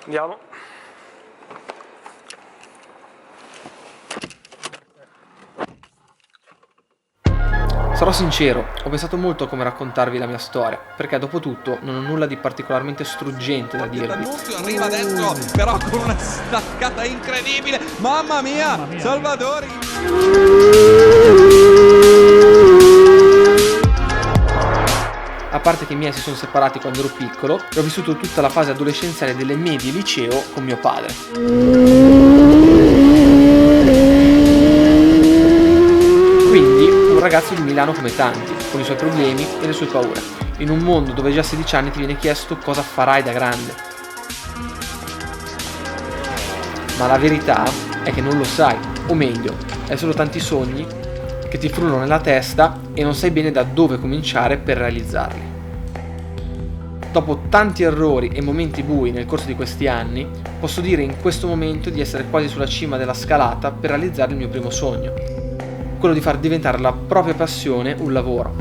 Andiamo. Sarò sincero, ho pensato molto a come raccontarvi la mia storia, perché dopo tutto non ho nulla di particolarmente struggente da dirvi. L'annunzio arriva adesso, però con una staccata incredibile. Mamma mia, Salvadori! A parte che i miei si sono separati quando ero piccolo, e ho vissuto tutta la fase adolescenziale delle medie e liceo con mio padre. Quindi un ragazzo di Milano come tanti, con i suoi problemi e le sue paure, in un mondo dove già a 16 anni ti viene chiesto cosa farai da grande. Ma la verità è che non lo sai, o meglio, hai solo tanti sogni che ti frullano nella testa e non sai bene da dove cominciare per realizzarli. Dopo tanti errori e momenti bui nel corso di questi anni, posso dire in questo momento di essere quasi sulla cima della scalata per realizzare il mio primo sogno, quello di far diventare la propria passione un lavoro.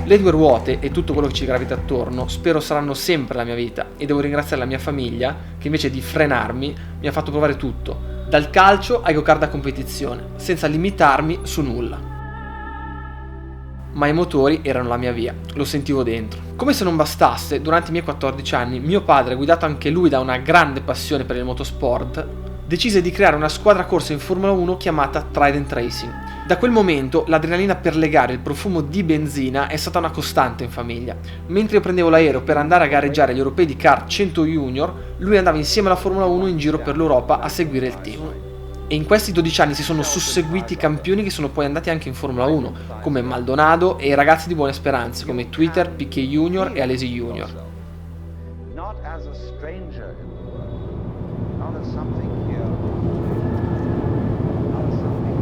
Le due ruote e tutto quello che ci gravita attorno spero saranno sempre la mia vita e devo ringraziare la mia famiglia che invece di frenarmi mi ha fatto provare tutto, dal calcio ai go-kart da competizione, senza limitarmi su nulla. Ma i motori erano la mia via, lo sentivo dentro. Come se non bastasse, durante i miei 14 anni, mio padre, guidato anche lui da una grande passione per il motorsport, decise di creare una squadra corsa in Formula 1 chiamata Trident Racing. Da quel momento l'adrenalina per legare il profumo di benzina è stata una costante in famiglia. Mentre io prendevo l'aereo per andare a gareggiare agli europei di kart 100 Junior, lui andava insieme alla Formula 1 in giro per l'Europa a seguire il team. E in questi 12 anni si sono susseguiti campioni che sono poi andati anche in Formula 1, come Maldonado e i ragazzi di buone speranze come Twitter, Piquet Junior e Alesi Junior. Not as a stranger in the world, not as something here, not as something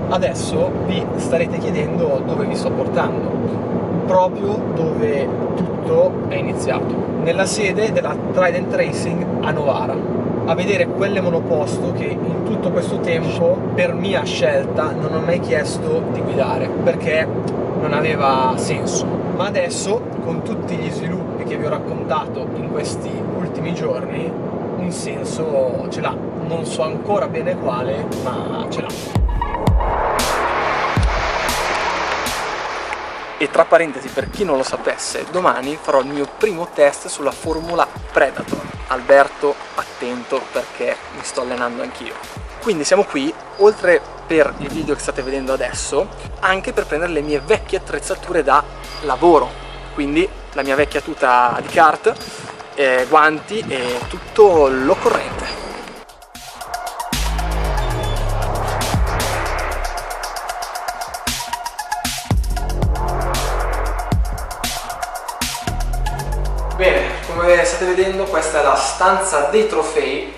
Adesso vi starete chiedendo dove vi sto portando. Proprio dove tutto è iniziato, nella sede della Trident Racing a Novara, a vedere quelle monoposto che in tutto questo tempo, per mia scelta, non ho mai chiesto di guidare, perché non aveva senso. Ma adesso, con tutti gli sviluppi che vi ho raccontato in questi ultimi giorni, un senso ce l'ha. Non so ancora bene quale, ma ce l'ha. E tra parentesi, per chi non lo sapesse, domani farò il mio primo test sulla Formula Predator. Alberto, attento perché mi sto allenando anch'io. Quindi siamo qui, oltre per il video che state vedendo adesso, anche per prendere le mie vecchie attrezzature da lavoro. Quindi la mia vecchia tuta di kart, guanti e tutto l'occorrente. Bene, come state vedendo questa è la stanza dei trofei,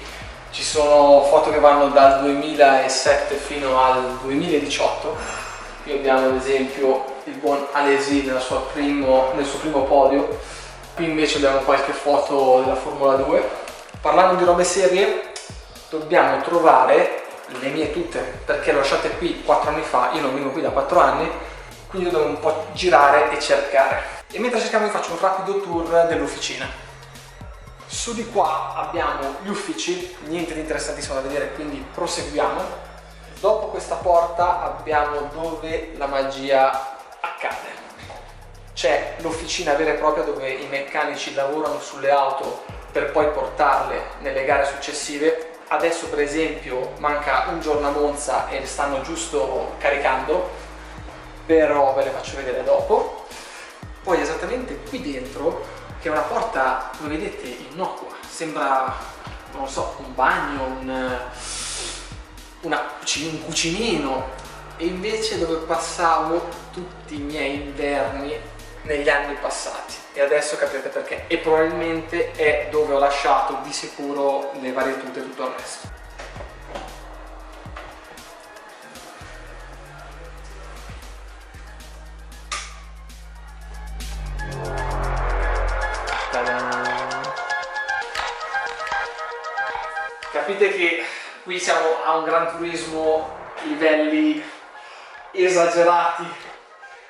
ci sono foto che vanno dal 2007 fino al 2018, qui abbiamo ad esempio il buon Alesi nel suo primo podio, qui invece abbiamo qualche foto della Formula 2. Parlando di robe serie, dobbiamo trovare le mie tute, perché le ho lasciate qui 4 anni fa, io non vengo qui da 4 anni, quindi devo un po' girare e cercare. E mentre cerchiamo vi faccio un rapido tour dell'officina. Su di qua abbiamo gli uffici, niente di interessantissimo da vedere, quindi proseguiamo. Dopo questa porta abbiamo dove la magia accade. C'è l'officina vera e propria dove i meccanici lavorano sulle auto per poi portarle nelle gare successive. Adesso per esempio manca un giorno a Monza e le stanno giusto caricando, però ve le faccio vedere dopo. Poi esattamente qui dentro, che è una porta, come vedete, innocua, sembra, non so, un bagno, un cucinino, e invece dove passavo tutti i miei inverni negli anni passati, e adesso capirete perché, e probabilmente è dove ho lasciato di sicuro le varie tute e tutto il resto. Capite che qui siamo a un Gran Turismo livelli esagerati.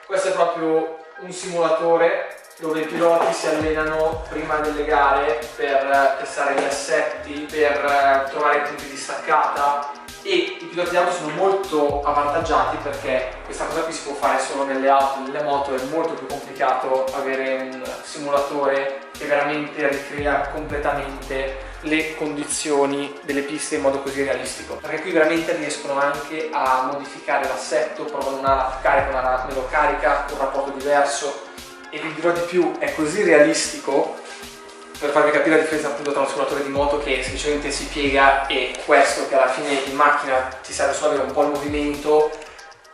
Questo è proprio un simulatore dove i piloti si allenano prima delle gare per testare gli assetti, per trovare i punti di staccata, e i piloti di auto sono molto avvantaggiati perché questa cosa qui si può fare solo nelle auto. Nelle moto è molto più complicato avere un simulatore che veramente ricrea completamente le condizioni delle piste in modo così realistico, perché qui veramente riescono anche a modificare l'assetto, provano un'ala più carica, un'ala meno carica, un rapporto diverso. E vi dirò di più, è così realistico, per farvi capire la differenza appunto tra un simulatore di moto che semplicemente si piega e questo che alla fine in macchina ti serve solo avere un po' il movimento,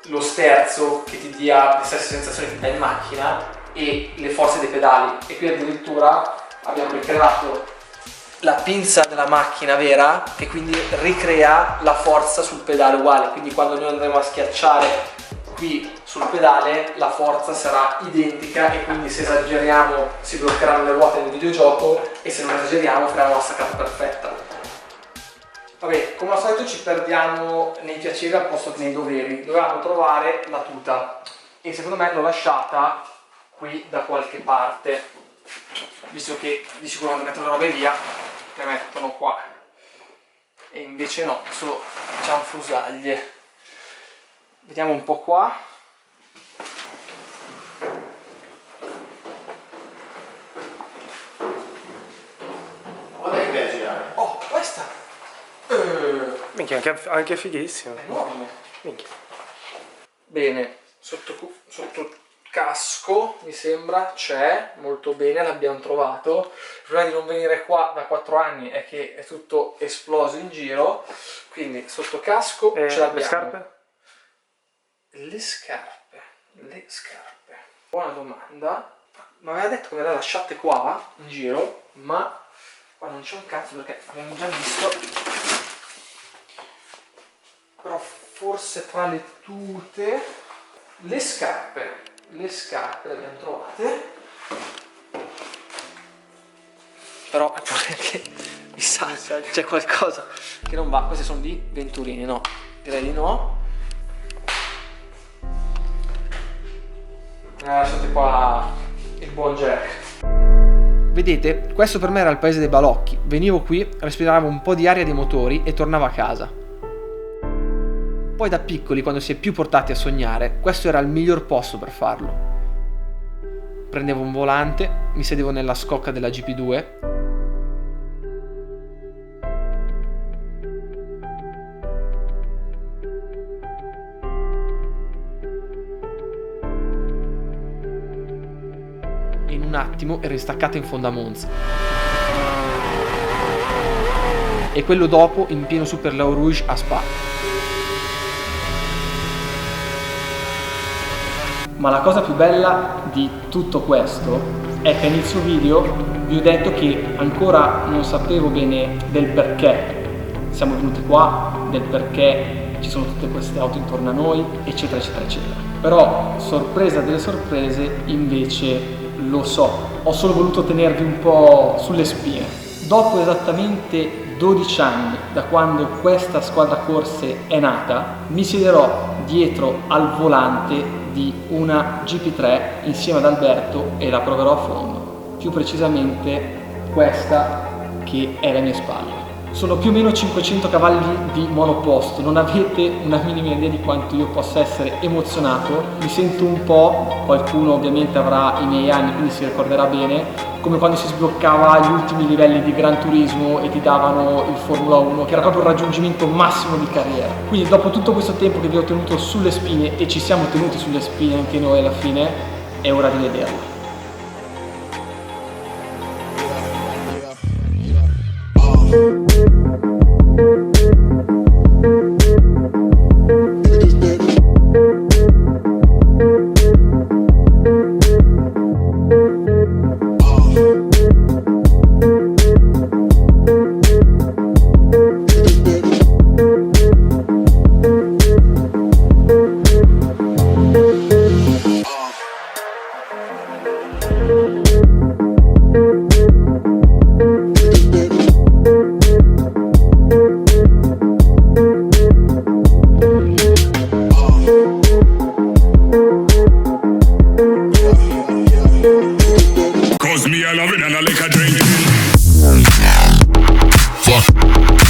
lo sterzo che ti dia le stesse sensazioni che ti dà in macchina e le forze dei pedali. E qui addirittura abbiamo ricreato la pinza della macchina vera che quindi ricrea la forza sul pedale uguale, quindi quando noi andremo a schiacciare qui sul pedale la forza sarà identica e quindi se esageriamo si bloccheranno le ruote nel videogioco e se non esageriamo faremo la staccata perfetta. Vabbè, come al solito ci perdiamo nei piaceri al posto che nei doveri. Dovevamo trovare la tuta e secondo me l'ho lasciata qui da qualche parte, visto che di sicuro quando mettono le robe via le mettono qua e invece no, solo cianfrusaglie. Vediamo un po' qua. Guarda che bella girare. Oh, questa! Minchia, anche fighissimo. È enorme. Minchia. Bene, sotto casco mi sembra c'è, molto bene, l'abbiamo trovato. Il problema di non venire qua da 4 anni è che è tutto esploso in giro, quindi sotto casco ce l'abbiamo. Le scarpe? Le scarpe. Buona domanda. Mi aveva detto che me le lasciate qua in giro, ma qua non c'è un cazzo perché abbiamo già visto. Però forse tra le tute. Le scarpe le abbiamo trovate. Però è pure che mi sa c'è qualcosa che non va. Queste sono di Venturini, no? Direi di no. Lasciate qua il buon Jack. Vedete, questo per me era il paese dei balocchi. Venivo qui, respiravo un po' di aria dei motori e tornavo a casa. Poi da piccoli, quando si è più portati a sognare, questo era il miglior posto per farlo. Prendevo un volante, mi sedevo nella scocca della GP2 e in un attimo ero instaccato in fondo a Monza. E quello dopo in pieno Super L'Eau Rouge a Spa. Ma la cosa più bella di tutto questo è che a inizio video vi ho detto che ancora non sapevo bene del perché siamo venuti qua, del perché ci sono tutte queste auto intorno a noi, eccetera eccetera eccetera. Però, sorpresa delle sorprese, invece lo so. Ho solo voluto tenervi un po' sulle spine. Dopo esattamente 12 anni da quando questa squadra corse è nata, mi siederò dietro al volante di una GP3 insieme ad Alberto e la proverò a fondo. Più precisamente questa che è alle mie spalle. Sono più o meno 500 cavalli di monoposto, non avete una minima idea di quanto io possa essere emozionato. Mi sento un po', qualcuno ovviamente avrà i miei anni quindi si ricorderà bene, come quando si sbloccava gli ultimi livelli di Gran Turismo e ti davano il Formula 1, che era proprio il raggiungimento massimo di carriera. Quindi dopo tutto questo tempo che vi ho tenuto sulle spine, e ci siamo tenuti sulle spine anche noi alla fine, è ora di vederlo. loving and I like a drink. Fuck.